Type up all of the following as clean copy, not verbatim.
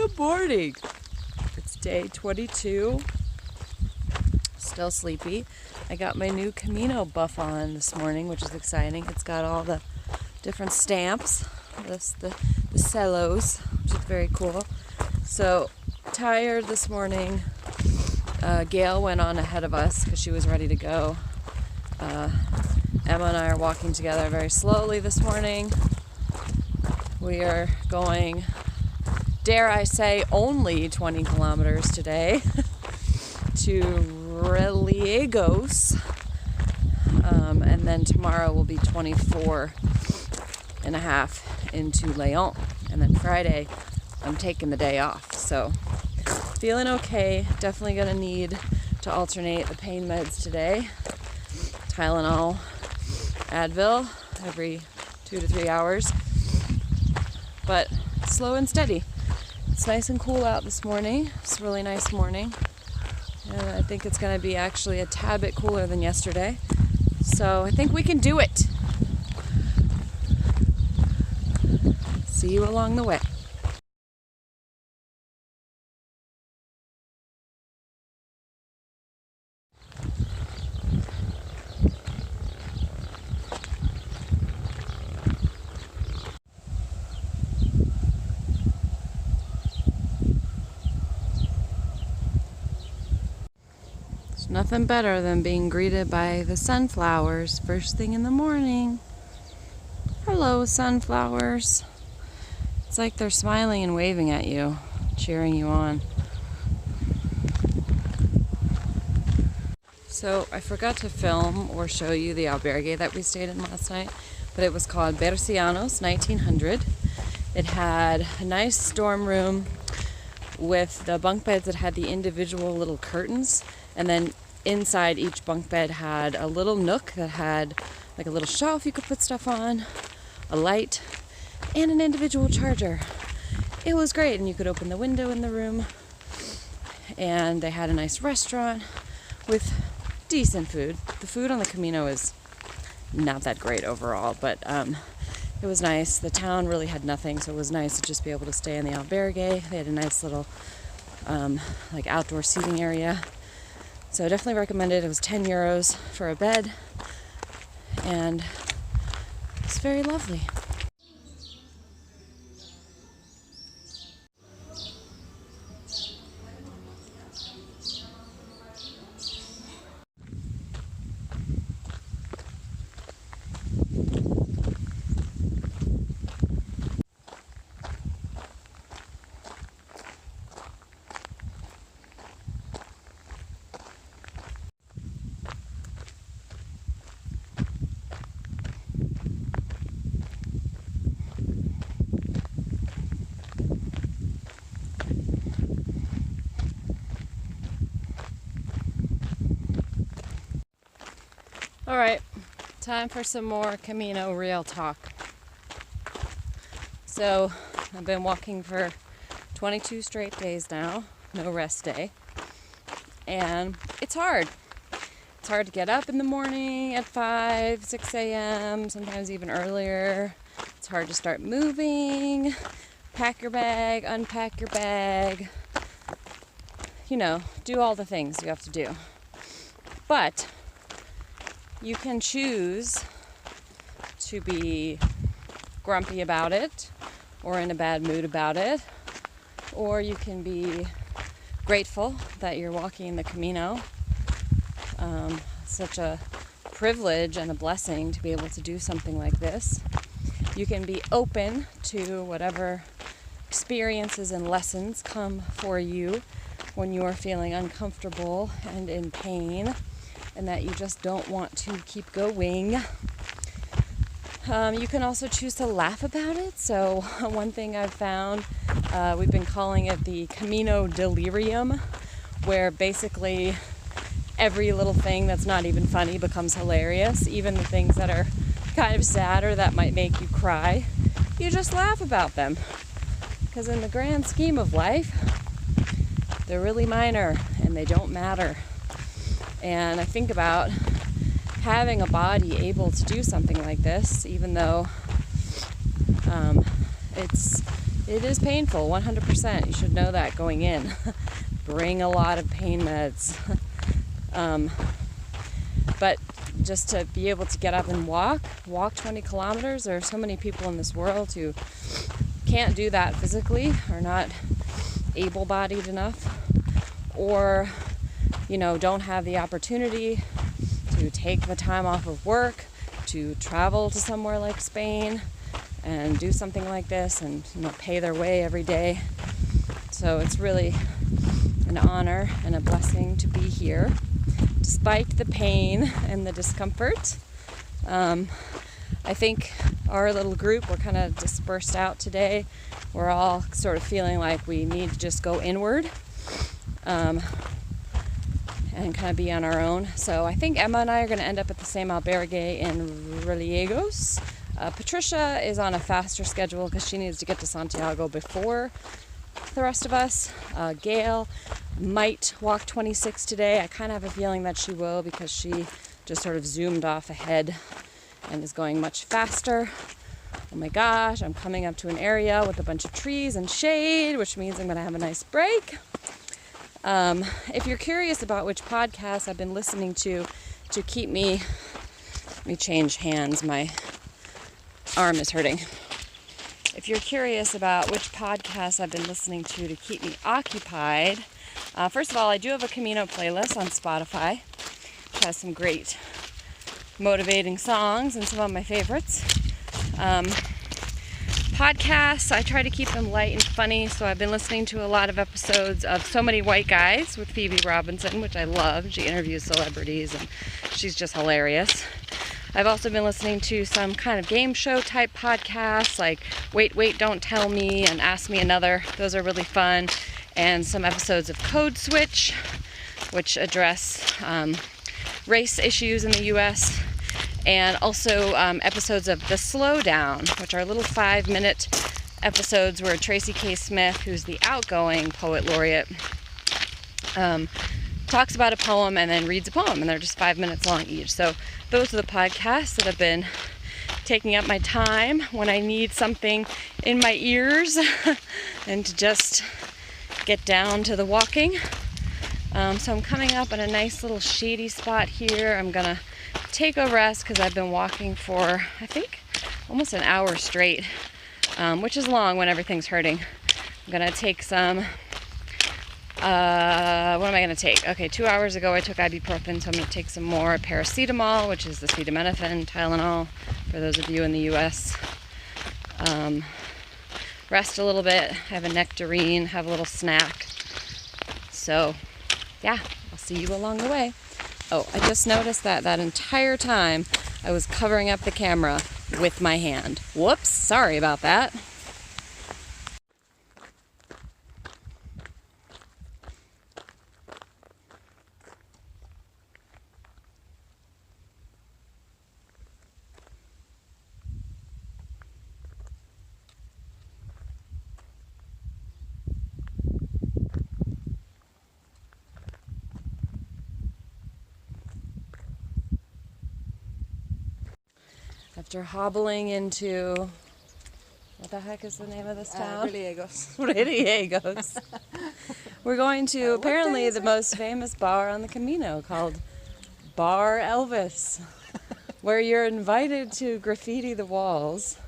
Good morning. It's day 22. Still sleepy. I got my new Camino buff on this morning, which is exciting. It's got all the different stamps, the cellos, which is very cool. So tired this morning. Gail went on ahead of us because she was ready to go. Emma and I are walking together very slowly this morning. We are going, dare I say, only 20 kilometers today to Reliegos. And then tomorrow will be 24 and a half into Leon. And then Friday, I'm taking the day off. So feeling okay. Definitely going to need to alternate the pain meds today. Tylenol, Advil every 2 to 3 hours. But slow and steady. It's nice and cool out this morning. It's a really nice morning. And I think it's going to be actually a tad bit cooler than yesterday. So I think we can do it. See you along the way. Nothing better than being greeted by the sunflowers first thing in the morning. Hello, sunflowers. It's like they're smiling and waving at you, cheering you on. So I forgot to film or show you the albergue that we stayed in last night, but it was called Bercianos 1900. It had a nice dorm room with the bunk beds that had the individual little curtains, and then inside each bunk bed had a little nook that had like a little shelf you could put stuff on, a light, and an individual charger. It was great, and you could open the window in the room, and they had a nice restaurant with decent food. The food on the Camino is not that great overall, but it was nice. The town really had nothing, so it was nice to just be able to stay in the albergue. They had a nice little like outdoor seating area. So I definitely recommend it. It was 10 euros for a bed, and it's very lovely. All right, time for some more Camino real talk. So I've been walking for 22 straight days now, no rest day, and it's hard. It's hard to get up in the morning at 5, 6 a.m., sometimes even earlier. It's hard to start moving, pack your bag, unpack your bag, you know, do all the things you have to do. But you can choose to be grumpy about it or in a bad mood about it, or you can be grateful that you're walking the Camino. Such a privilege and a blessing to be able to do something like this. You can be open to whatever experiences and lessons come for you when you are feeling uncomfortable and in pain, and that you just don't want to keep going. You can also choose to laugh about it. So one thing I've found, we've been calling it the Camino delirium, where basically every little thing that's not even funny becomes hilarious. Even the things that are kind of sad or that might make you cry, you just laugh about them. Because in the grand scheme of life, they're really minor and they don't matter. And I think about having a body able to do something like this, even though It is painful, 100%. You should know that going in. Bring a lot of pain meds. But just to be able to get up and walk 20 kilometers, there are so many people in this world who can't do that physically, are not able-bodied enough, or, you know, don't have the opportunity to take the time off of work to travel to somewhere like Spain and do something like this and, you know, pay their way every day. So it's really an honor and a blessing to be here, despite the pain and the discomfort. I think our little group, we're kind of dispersed out today. We're all sort of feeling like we need to just go inward and kind of be on our own. So I think Emma and I are going to end up at the same albergue in Reliegos. Patricia is on a faster schedule because she needs to get to Santiago before the rest of us. Gail might walk 26 today. I kind of have a feeling that she will because she just sort of zoomed off ahead and is going much faster. Oh my gosh, I'm coming up to an area with a bunch of trees and shade, which means I'm going to have a nice break. If you're curious about which podcast I've been listening to keep me, let me change hands, my arm is hurting. If you're curious about which podcast I've been listening to keep me occupied, first of all, I do have a Camino playlist on Spotify, which has some great motivating songs and some of my favorites. Podcasts, I try to keep them light and funny, so I've been listening to a lot of episodes of So Many White Guys with Phoebe Robinson, which I love. She interviews celebrities and she's just hilarious. I've also been listening to some kind of game show type podcasts like Wait, Wait, Don't Tell Me and Ask Me Another. Those are really fun. And some episodes of Code Switch, which address race issues in the U.S., and also episodes of The Slowdown, which are little 5-minute episodes where Tracy K. Smith, who's the outgoing poet laureate, talks about a poem and then reads a poem, and they're just 5 minutes long each. So those are the podcasts that have been taking up my time when I need something in my ears and to just get down to the walking. So I'm coming up on a nice little shady spot here. I'm gonna take a rest because I've been walking for, I think, almost an hour straight, which is long when everything's hurting. I'm gonna take some, what am I gonna take? Okay, 2 hours ago I took ibuprofen, so I'm gonna take some more paracetamol, which is the acetaminophen, Tylenol, for those of you in the US. Rest a little bit, have a nectarine, have a little snack. So, yeah, I'll see you along the way. Oh, I just noticed that entire time I was covering up the camera with my hand. Whoops, sorry about that. After hobbling into, what the heck is the name of this town? Reliegos. Reliegos. We're going to apparently the most famous bar on the Camino called Bar Elvis, where you're invited to graffiti the walls.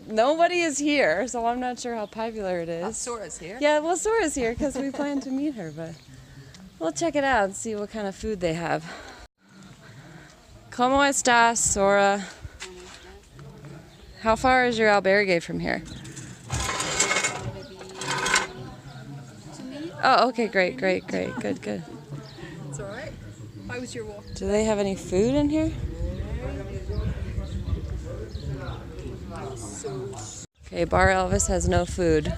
Nobody is here, so I'm not sure how popular it is. Sora's here. Yeah, well, Sora's here because we plan to meet her, but we'll check it out and see what kind of food they have. ¿Cómo estás, Sora? How far is your albergue from here? Oh, okay, great. Good. It's all right. How was your walk? Do they have any food in here? Okay, Bar Elvis has no food,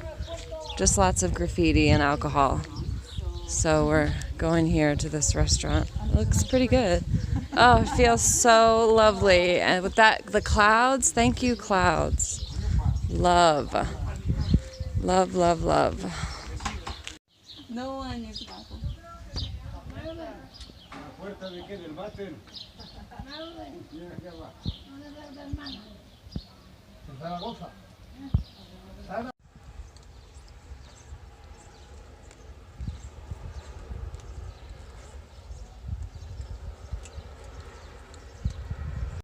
just lots of graffiti and alcohol. So we're going here to this restaurant. It looks pretty good. Oh, it feels so lovely. And with that, the clouds, thank you, clouds. Love. Love. No one is back.